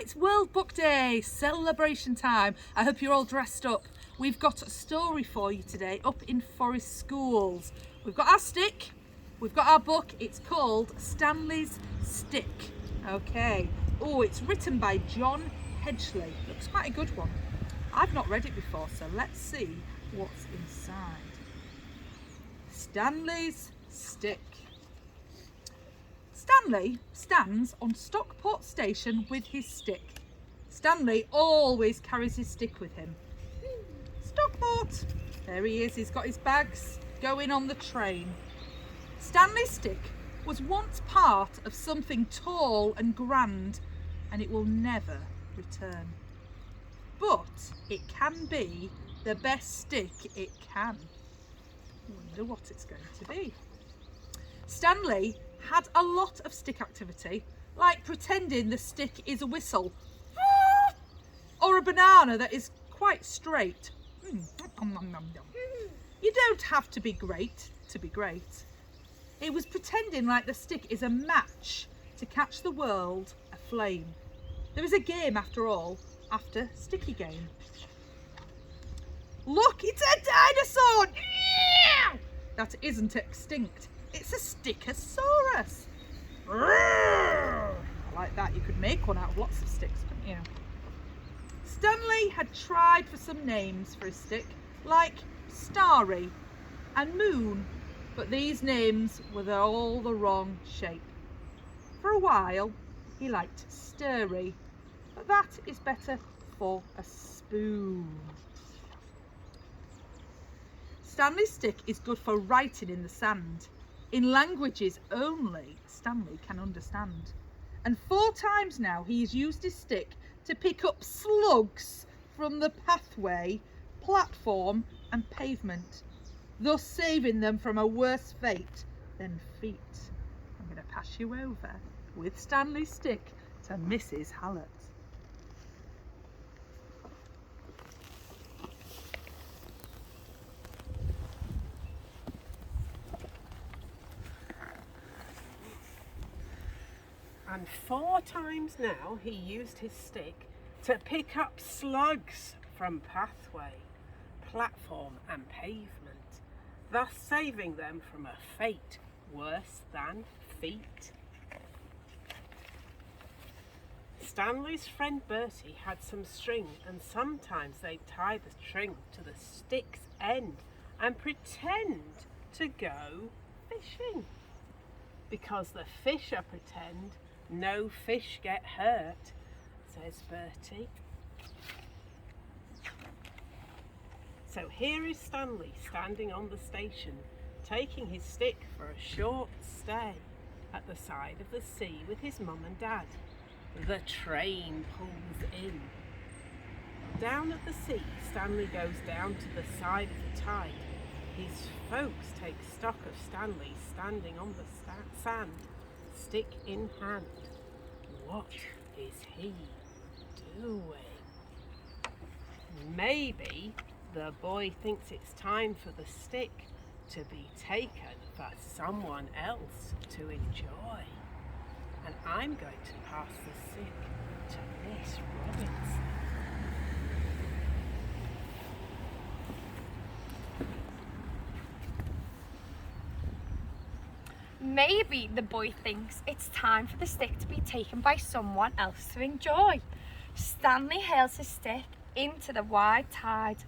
it's World Book Day, celebration time. I hope you're all dressed up. We've got a story for you today up in Forest Schools. We've got our stick, we've got our book. It's called Stanley's Stick. Okay. Oh, it's written by John Hedgley. Looks quite a good one. I've not read it before, so let's see what's inside. Stanley's Stick. Stanley stands on Stockport Station with his stick. Stanley always carries his stick with him. Stockport! There he is, he's got his bags, going on the train. Stanley's stick was once part of something tall and grand, and it will never return. But it can be the best stick it can. I wonder what it's going to be. Stanley had a lot of stick activity, like pretending the stick is a whistle or a banana that is quite straight. You don't have to be great to be great. It was pretending like the stick is a match to catch the world aflame. There is a game after all, after Sticky Game. Look, it's a dinosaur! That isn't extinct. It's a Stickosaurus. I like that. You could make one out of lots of sticks, couldn't you? Stanley had tried for some names for his stick, like Starry and Moon, but these names were all the wrong shape. For a while, he liked Stirry, but that is better for a spoon. Stanley's stick is good for writing in the sand, in languages only Stanley can understand. And 4 times now he has used his stick to pick up slugs from the pathway, platform and pavement, thus saving them from a worse fate than feet. I'm going to pass you over with Stanley's stick to Mrs. Hallett. And 4 times now he used his stick to pick up slugs from pathway, platform and pavement, thus saving them from a fate worse than feet. Stanley's friend Bertie had some string, and sometimes they'd tie the string to the stick's end and pretend to go fishing. Because the fisher pretend, no fish get hurt, says Bertie. So here is Stanley standing on the station, taking his stick for a short stay at the side of the sea with his mum and dad. The train pulls in. Down at the sea, Stanley goes down to the side of the tide. His folks take stock of Stanley standing on the sand, stick in hand. What is he doing? Maybe the boy thinks it's time for the stick to be taken for someone else to enjoy. And I'm going to pass the stick to Miss Robinson. Maybe the boy thinks it's time for the stick to be taken by someone else to enjoy. Stanley hurls his stick into the wide tide.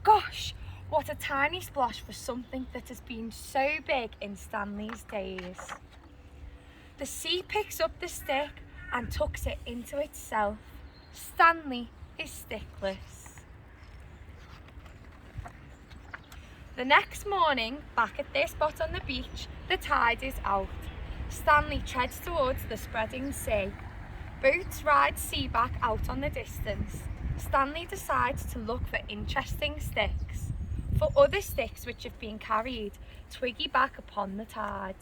Gosh, what a tiny splash for something that has been so big in Stanley's days. The sea picks up the stick and tucks it into itself. Stanley is stickless. The next morning, back at their spot on the beach, the tide is out. Stanley treads towards the spreading sea. Boats ride seaback out on the distance. Stanley decides to look for interesting sticks, for other sticks which have been carried twiggy back upon the tide.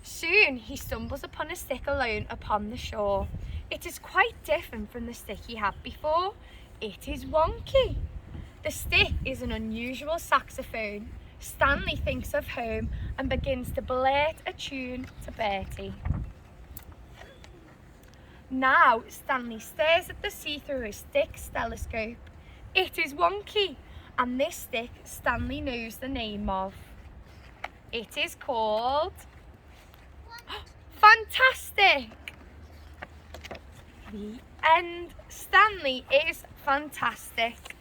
Soon he stumbles upon a stick alone upon the shore. It is quite different from the stick he had before. It is wonky. The stick is an unusual saxophone. Stanley thinks of home and begins to blurt a tune to Bertie. Now Stanley stares at the sea through his stick's telescope. It is wonky, and this stick Stanley knows the name of. It is called Fantastic. The end. Stanley is fantastic.